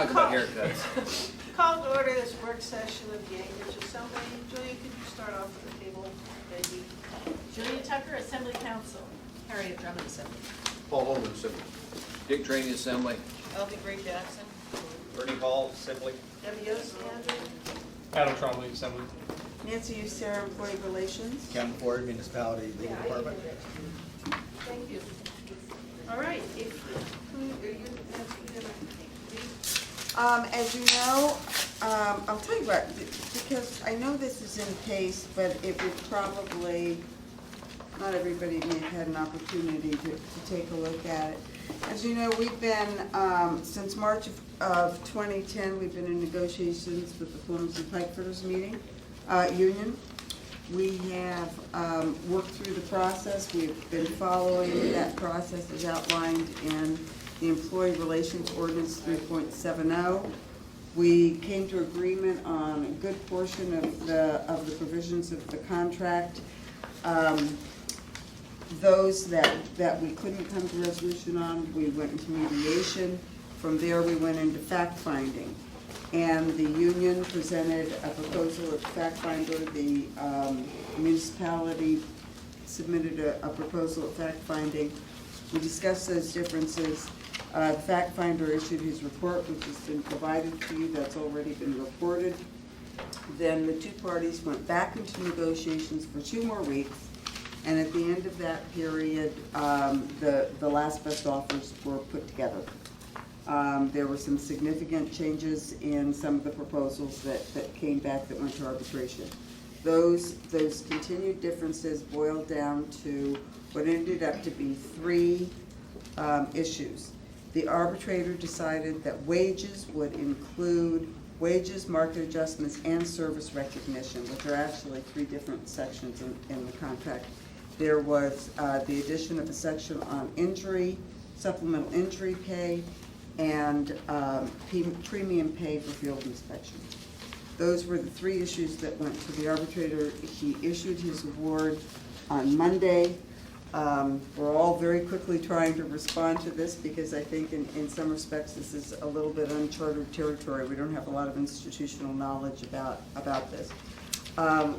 talk about haircuts. Call to order this work session of the Anchorage Assembly. Julia, could you start off with the table? Maybe. Julia Tucker, Assembly Council. Harriet Drummond, Assembly. Paul Holman, Assembly. Dick Cheney Assembly. Elby Gray Jackson. Ernie Hall, Assembly. Debbie Yost, Andrew. Adam Trombley, Assembly. Nancy Sarah, Employee Relations. Kevin Ford, Municipality Legal Department. Thank you. All right. As you know, I'll tell you what, because I know this is in pace, but it would probably, not everybody may have had an opportunity to take a look at it. As you know, we've been, since March of 2010, we've been in negotiations with the Plumbers and Pipefitters union. We have worked through the process. We've been following that process as outlined in the Employee Relations Ordinance 3.70. We came to agreement on a good portion of the provisions of the contract. Those that we couldn't come to resolution on, we went into mediation. From there, we went into fact-finding. And the union presented a proposal of fact-finder. The municipality submitted a proposal of fact-finding. We discussed those differences. The fact-finder issued his report, which has been provided to you. That's already been reported. Then the two parties went back into negotiations for 2 more weeks. And at the end of that period, the last best offers were put together. There were some significant changes in some of the proposals that came back that went to arbitration. Those continued differences boiled down to what ended up to be 3 issues. The arbitrator decided that wages would include wages, market adjustments, and service recognition, which are actually 3 different sections in the contract. There was the addition of a section on injury, supplemental injury pay, and premium pay for field inspection. Those were the 3 issues that went to the arbitrator. He issued his award on Monday. We're all very quickly trying to respond to this because I think in some respects this is a little bit uncharted territory. We don't have a lot of institutional knowledge about this.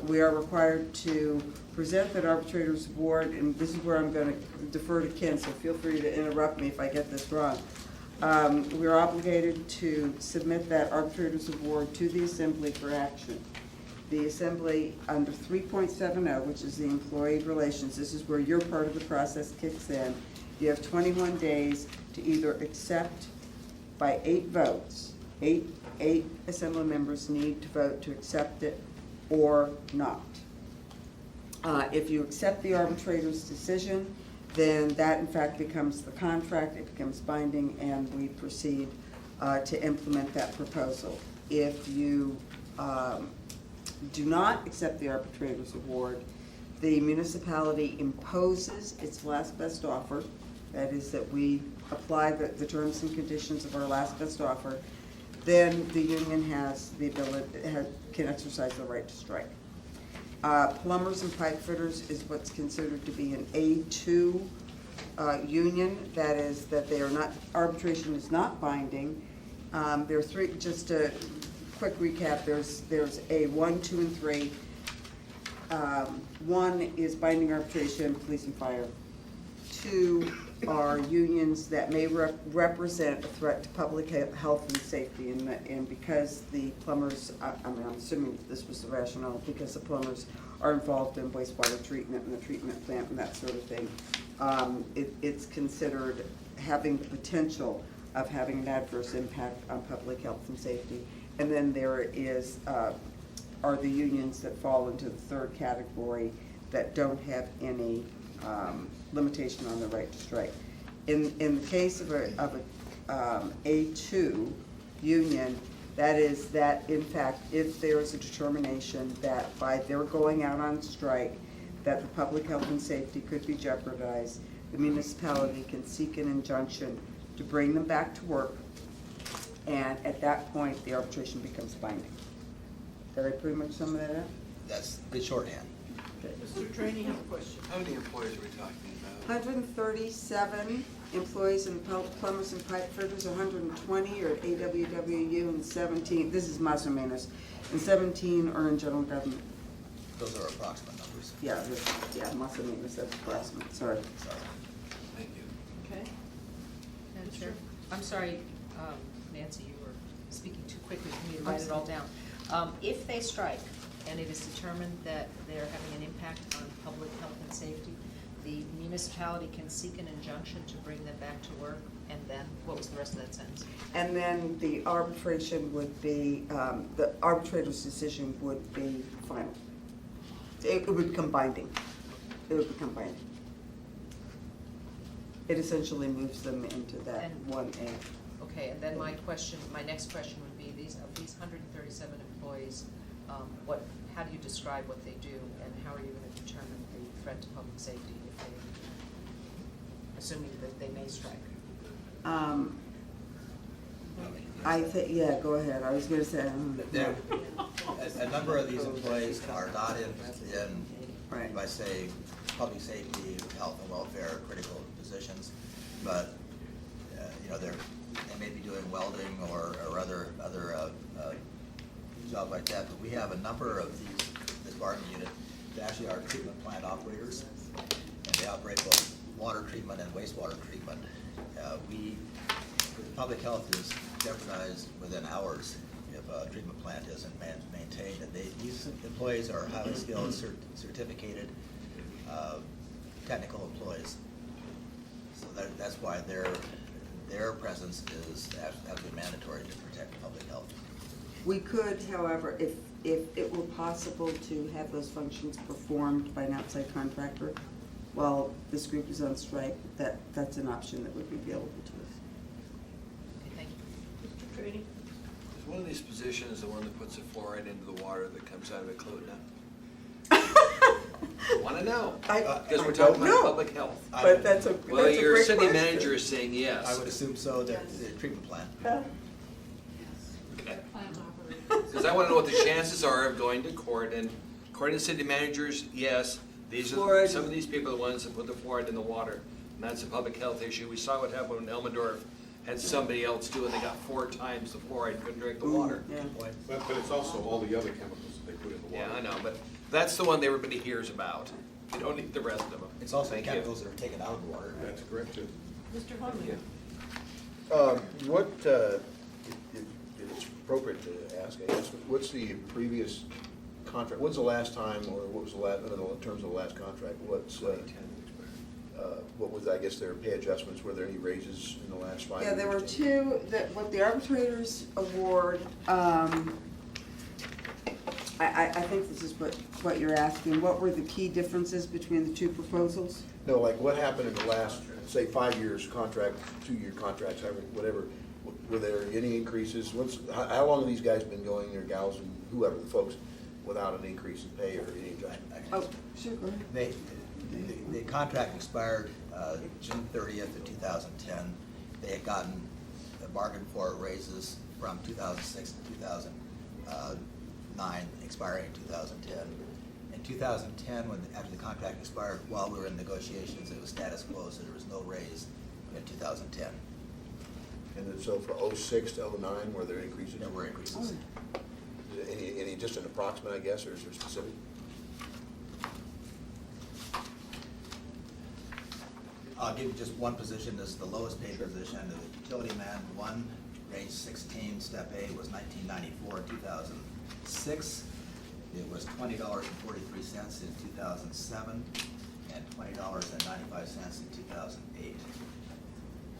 We are required to present that arbitrator's award, and this is where I'm going to defer to Ken, so feel free to interrupt me if I get this wrong. We're obligated to submit that arbitrator's award to the Assembly for action. The Assembly, under 3.70, which is the employee relations, this is where your part of the process kicks in. You have 21 days to either accept by 8 votes. 8 Assembly members need to vote to accept it or not. If you accept the arbitrator's decision, then that in fact becomes the contract, it becomes binding, and we proceed to implement that proposal. If you do not accept the arbitrator's award, the municipality imposes its last best offer. That is that we apply the terms and conditions of our last best offer. Then the union has the ability, can exercise the right to strike. Plumbers and pipe fitters is what's considered to be an A2 union. That is that they are not, arbitration is not binding. There are 3, just a quick recap, there's A1, 2, and 3. 1 is binding arbitration, police and fire. 2 are unions that may represent a threat to public health and safety, and because the plumbers, I'm assuming this was the rationale, because the plumbers are involved in wastewater treatment and the treatment plant and that sort of thing, it's considered having the potential of having an adverse impact on public health and safety. And then there are the unions that fall into the 3rd category that don't have any limitation on the right to strike. In the case of a A2 union, that is that in fact if there is a determination that by their going out on strike that the public health and safety could be jeopardized, the municipality can seek an injunction to bring them back to work, and at that point the arbitration becomes binding. Did I pretty much sum that up? That's the shorthand. Mr. Trainee, you have a question. How many employees are we talking about? 137 employees and plumbers and pipe fitters, 120 are at AWWU, and 17, this is más o menos, and 17 are in general government. Those are approximate numbers. Yeah, más o menos, that's approximate, sorry. Sorry. Thank you. Okay. Madam Chair, I'm sorry, Nancy, you were speaking too quickly for me to write it all down. If they strike and it is determined that they're having an impact on public health and safety, the municipality can seek an injunction to bring them back to work, and then, what was the rest of that sentence? And then the arbitration would be, the arbitrator's decision would be final. It would become binding. It would become binding. It essentially moves them into that And- 1A. Okay, and then my next question would be, of these 137 employees, how do you describe what they do, and how are you going to determine the threat to public safety if they, assuming that they may strike? I think, yeah, go ahead. I was gonna say, There, a number of these employees are not in, Right. if I say, public safety, health and welfare, critical positions, but, they may be doing welding or other jobs like that, but we have a number of this bargaining unit that actually are treatment plant operators, and they operate both water treatment and wastewater treatment. Public health is jeopardized within hours if a treatment plant isn't maintained, and these employees are highly skilled, certificated, technical employees. So that's why their presence is absolutely mandatory to protect public health. we could, however, if it were possible to have those functions performed by an outside contractor while this group is on strike, that's an option that would be available to us. Okay, thank you. Mr. Trady? Is one of these positions the one that puts the fluoride into the water that comes out of it closed now? Want to know? Because we're talking know. about public health. But that's a Well, that's a your great city question. manager is saying yes. I would assume so, that the treatment plant. Okay. Because I want to know what the chances are of going to court, and according to city managers, yes, these are, Fluoride. some of these people are the ones that put the fluoride in the water, and that's a public health issue. We saw what happened when Elmendorf had somebody else do it, they got 4 times the fluoride, couldn't drink the water. Yeah. But it's also all the other chemicals that they put in the water. Yeah, I know, but that's the one that everybody hears about. You don't need the rest of them. It's also Thank you. chemicals that are taken out of the water. That's correct, too. Mr. Huntley? If it's appropriate to ask, I guess, what's the previous contract, when's the last time, or what was the last, in terms of the last contract, what was, I guess, their pay adjustments, were there any raises in the last 5 years? Yeah, there were 2, what the arbitrators award, I think this is what you're asking. What were the key differences between the 2 proposals? No, like, what happened in the last, say, 5 years contract, 2-year contracts, whatever, were there any increases? How long have these guys been going, or gals, and whoever, the folks, without an increase in pay or any adjustment? Oh, sure, go ahead. The contract expired June 30th of 2010. They had gotten the bargain for raises from 2006 to 2009, expiring in 2010. In 2010, after the contract expired, while we were in negotiations, it was status quo, so there was no raise in 2010. And then, so for 06 to 09, were there increases? There were increases. Any, just an approximate, I guess, or is there specific? I'll give you just one position. This is the lowest paid position. The utility man 1, range 16, step A, was $19.94 in 2006. It was $20.43 in 2007, and $20.95 in 2008.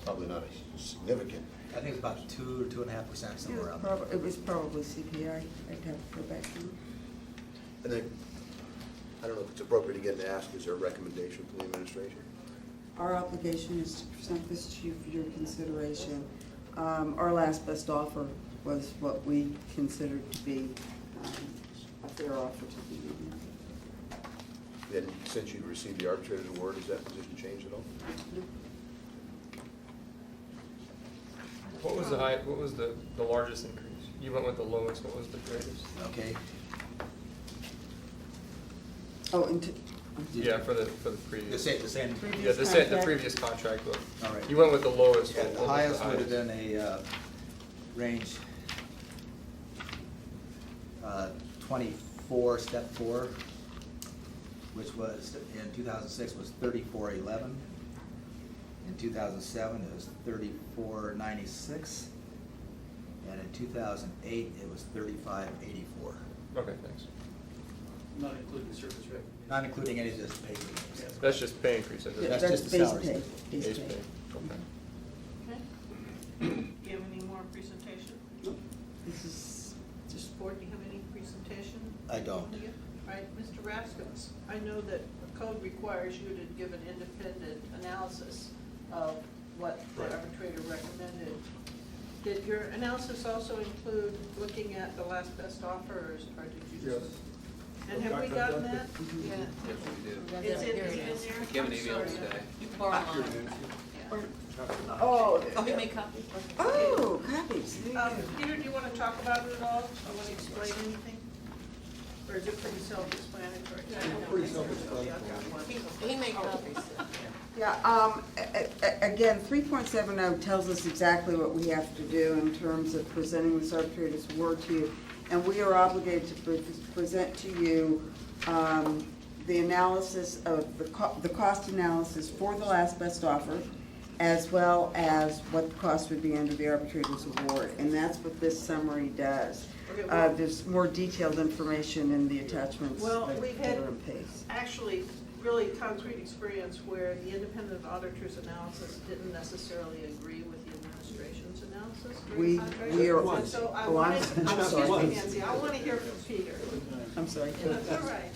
Probably not a significant. I think it's about 2 or 2.5%, somewhere around there. It was probably CPI. I'd have to go back to it. And then, I don't know if it's appropriate again to ask, is there a recommendation from the administration? Our obligation is to present this to you for your consideration. Our last best offer was what we considered to be a fair offer to the union. Then, since you received the arbitrator's award, has that position changed at all? What was the largest increase? You went with the lowest, what was the greatest? Okay. Oh, Yeah, for the The previous. same. Yeah, the contract? previous contract, but All right. you went with the lowest. Yeah, What the was highest would have highest? been a range 24, step 4, which was, in 2006 was 3411. In 2007, it was 3496. And in 2008, it was 3584. Okay, thanks. Not including service revenue. Not including any of this pay increase. That's just pay increase, isn't it? That's That's just the base salaries. pay, Base base pay. pay. Okay. Okay. Do you have any more presentation? This is, Mr. Ford, do you have any presentation? I don't. All right, Mr. Raskins, I know that the code requires you to give an independent analysis of what the arbitrator recommended. Did your analysis also include looking at the last best offers, or did you just? And have we gotten that? Yeah. Yes, we do. Is it Here it in is. there? Give an I'm email sorry. today. Or online. oh, Oh, we make copies? oh, copies. Peter, do you want to talk about it at all? Do you want to explain anything? Or is it pretty self-explanatory? Pretty self-explanatory. We make copies. Yeah, again, 3.70 tells us exactly what we have to do in terms of presenting this arbitrator's award to you. And we are obligated to present to you the analysis of the cost analysis for the last best offer, as well as what the cost would be under the arbitrator's award. And that's what this summary does. Okay, well- There's more detailed information in the attachments Well, that we've that had are in paste. actually really concrete experience where the independent auditor's analysis didn't necessarily agree with the administration's analysis during We- the contract. we are- And so I oh, wanted, I'm sorry. excuse me, Nancy, I want to hear from Peter. I'm sorry. That's all right.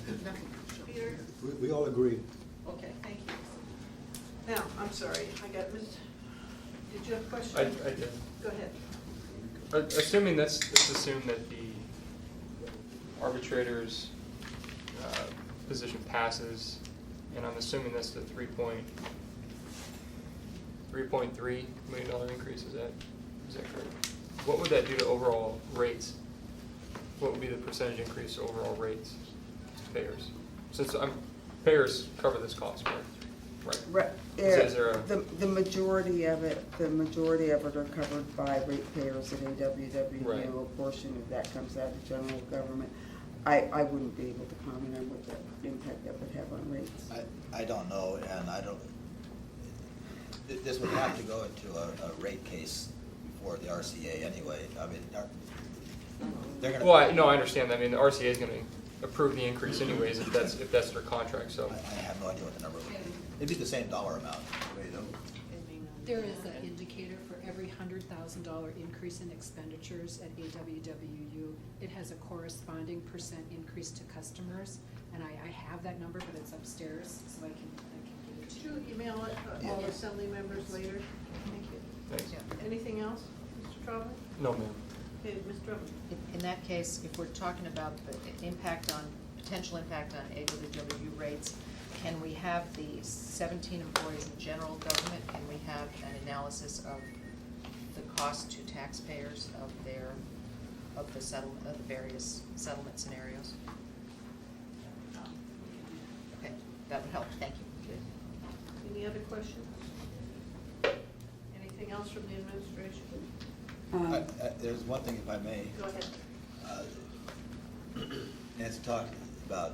Peter? We all agree. Okay, thank you. Now, I'm sorry, I got Ms., did you have a question? I did. Go ahead. Assuming let's assume that the arbitrator's position passes, and I'm assuming that's the $3.3 million increase, is that correct? What would that do to overall rates? What would be the percentage increase to overall rates to payers? Since payers cover this cost, correct? Right. Is there a- The majority of it are covered by ratepayers at AWWU. Right. A portion of that comes out of general government. I wouldn't be able to comment on what the impact that would have on rates. I don't know, and I don't, this would have to go into a rate case before the RCA anyway. I mean, they're gonna. Well, I understand that. I mean, the RCA is gonna approve the increase anyways if that's their contract, so. I have no idea what the number would be. It'd be the same dollar amount. There is an indicator for every $100,000 increase in expenditures at AWWU. It has a corresponding % increase to customers, and I have that number, but it's upstairs, so I can give it to Could you email it to all assembly members later? Thank you. Thanks. Anything else, Mr. Trombley? No, ma'am. Okay, Ms. Drummond? In that case, if we're talking about the potential impact on AWW rates, can we have the 17 employees in general government, can we have an analysis of the cost to taxpayers of the various settlement scenarios? Okay, that would help, thank you. Any other questions? Anything else from the administration? There's one thing, if I may. Go ahead. Nancy talked about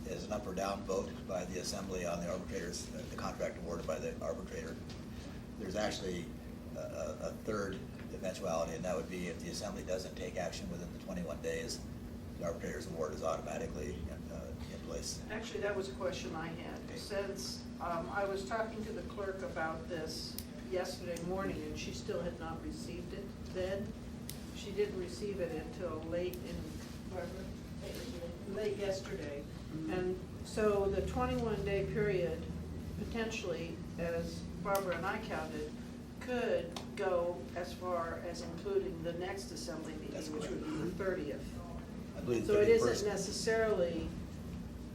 as an up or down vote by the assembly on the arbitrators, the contract awarded by the arbitrator. There's actually a third eventuality, and that would be if the assembly doesn't take action within the 21 days, the arbitrator's award is automatically in place. Actually, that was a question I had. Since I was talking to the clerk about this yesterday morning, and she still had not received it then. She didn't receive it until late yesterday. And so the 21-day period, potentially, as Barbara and I counted, could go as far as including the next assembly meeting, That's which correct. would be the 30th. I believe So it 31st. isn't necessarily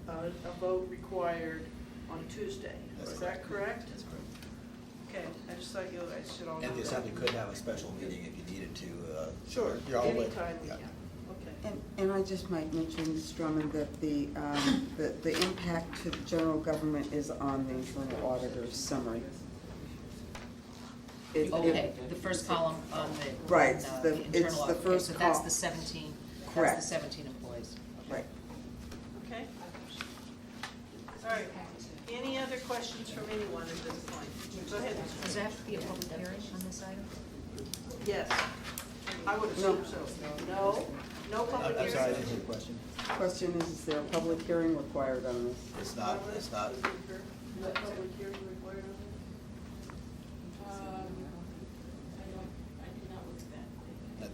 a vote required on Tuesday. That's Is that correct? That's correct. Okay, I just thought you guys should all know And the that. assembly could have a special meeting if you needed to. Sure, You're all anytime we yeah. can. Okay. And I just might mention, Mr. Drummond, that the impact to the general government is on the internal auditor's summary. Okay, the first column on the. Right, on, the- internal it's the audit. Okay, first so that's col- the 17, Correct. that's the 17 employees. Right. Okay? All right. Any other questions from anyone at this point? Go ahead. Does there have to be a public hearing on this item? Yes. I would assume so. No? No public I'm sorry, I hearing? didn't hear the question. Question is there a public hearing required on this? It's not, it's not, No public hearing required uh,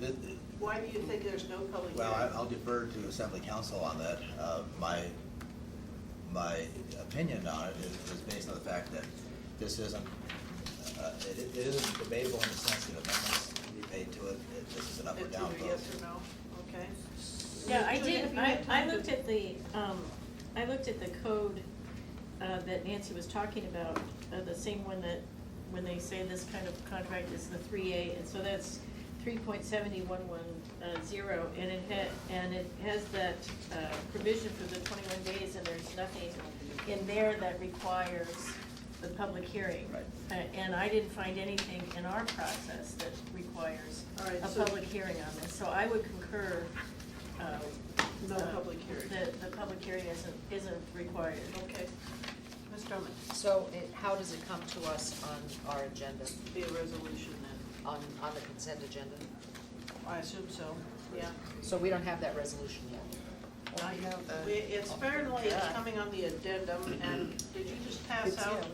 th- Why do you think there's no public hearing? well, I'll defer to Assembly Council on that. My opinion on it is based on the fact that this isn't, it isn't debatable in the sense that amendments can be made to it. This is an up or It's down either vote. yes or no, okay? Yeah, I Julia, did, have you had I time to- looked at the code that Nancy was talking about, the same one that, when they say this kind of contract is the 3A, and so that's 3.70110, and it has that provision for the 21 days, and there's nothing in there that requires the public hearing. Right. And I didn't find anything in our process that requires All right, a so- public hearing on this, so I would concur. No public hearing. The public hearing isn't required. Okay. Ms. Drummond, So how does it come to us on our agenda, be a resolution then. on the consent agenda? I assume so, yeah. So we don't have that resolution yet? It's apparently it's coming on the addendum, and did you just pass out?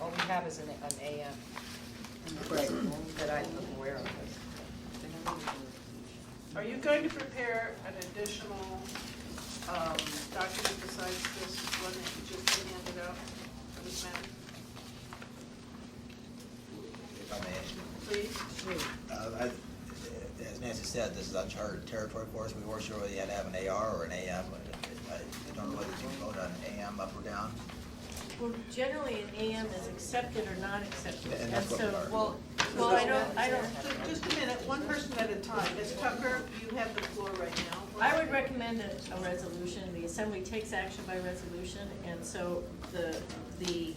All we have is an AM. Right. That I'm aware of. Are you going to prepare an additional document besides this one that you just handed out for this matter? If I may. Please? As Nancy said, this is uncharted territory for us. We weren't sure whether you had to have an AR or an AM. I don't know whether you can vote on AM up or down. Well, generally, an AM is accepted or not accepted, And that's what we are. well, I don't, Just a minute, one person at a time. Ms. Tucker, you have the floor right now. I would recommend a resolution. The Assembly takes action by resolution, and so the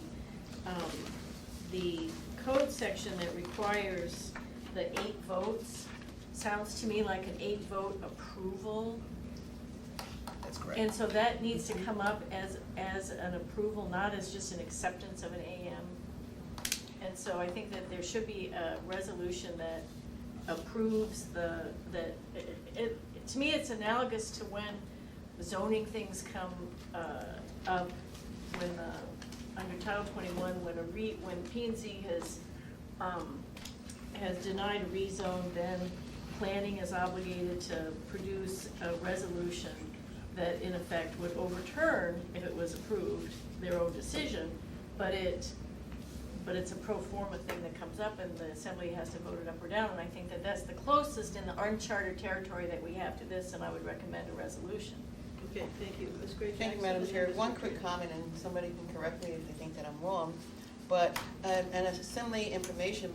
code section that requires the 8 votes sounds to me like an 8-vote approval. That's correct. And so that needs to come up as an approval, not as just an acceptance of an AM. And so I think that there should be a resolution that approves to me, it's analogous to when zoning things come up, when, under Title 21, when P&Z has denied a rezone, then planning is obligated to produce a resolution that in effect would overturn, if it was approved, their own decision, but it's a pro forma thing that comes up and the Assembly has to vote it up or down, and I think that that's the closest in the uncharted territory that we have to this, and I would recommend a resolution. Okay, thank you. Ms. Gray Thank you, Jackson, Madam and Chair. then One Mr. quick Turner. comment, and somebody can correct me if they think that I'm wrong, but an assembly information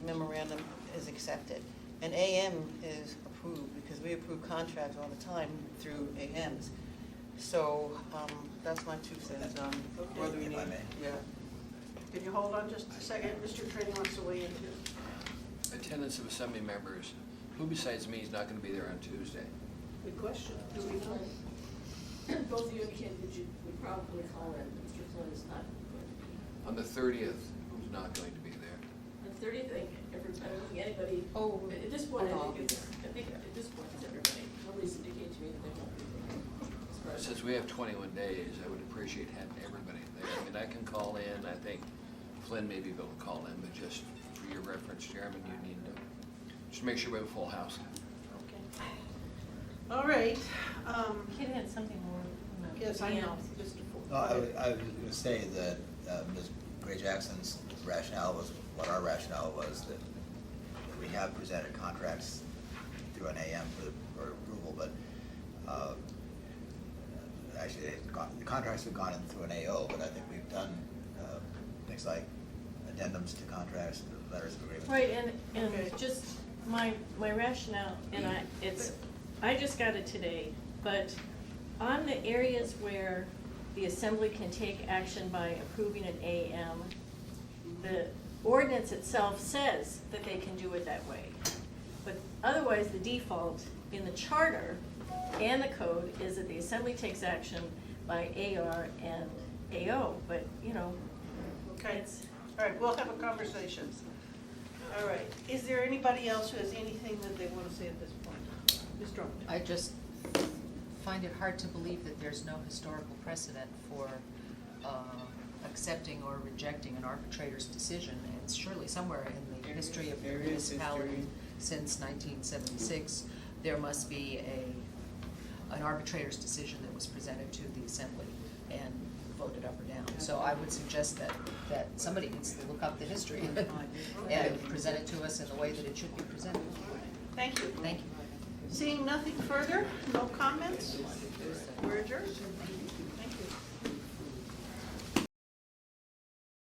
memorandum is accepted. An AM is approved, because we approve contracts all the time through AMs. So, that's my 2 cents on whether we If need. I may. Yeah. Can you hold on just a second? Mr. Trady wants to weigh in too. Attendance of Assembly members, who besides me is not gonna be there on Tuesday? Good question. Do we know? Both of you indicated that you would probably call in, Mr. Flynn is not going to be. On the 30th, who's not going to be there? On the 30th, I don't think anybody, at this point, I think at this point, it's everybody. Nobody's indicated to me that they won't be there. As far as- Since we have 21 days, I would appreciate having everybody there. I mean, I can call in, I think Flynn may be able to call in, but just for your reference, Chairman, you need to, just make sure we have a full house. Okay. All right. Kid had something more. Yes, I know. Mr. Ford. No, I was going to say that Ms. Gray Jackson's rationale was what our rationale was, that we have presented contracts through an AM for approval, but actually, the contracts have gone in through an AO, but I think we've done things like addendums to contracts, letters of agreement. Right, and Okay. just my rationale, and I just got it today, but on the areas where the assembly can take action by approving an AM, the ordinance itself says that they can do it that way. But otherwise, the default in the charter and the code is that the assembly takes action by AR and AO, but, you know, Okay, it's, all right, we'll have a conversation. All right, is there anybody else who has anything that they want to say at this point? Ms. Drummond? I just find it hard to believe that there's no historical precedent for accepting or rejecting an arbitrator's decision. And surely somewhere in the history of the municipality since 1976, there must be an arbitrator's decision that was presented to the assembly and voted up or down. So I would suggest that somebody needs to look up the history and present it to us in the way that it should be presented. Thank you. Thank you. Seeing nothing further, no comments, we're adjourned.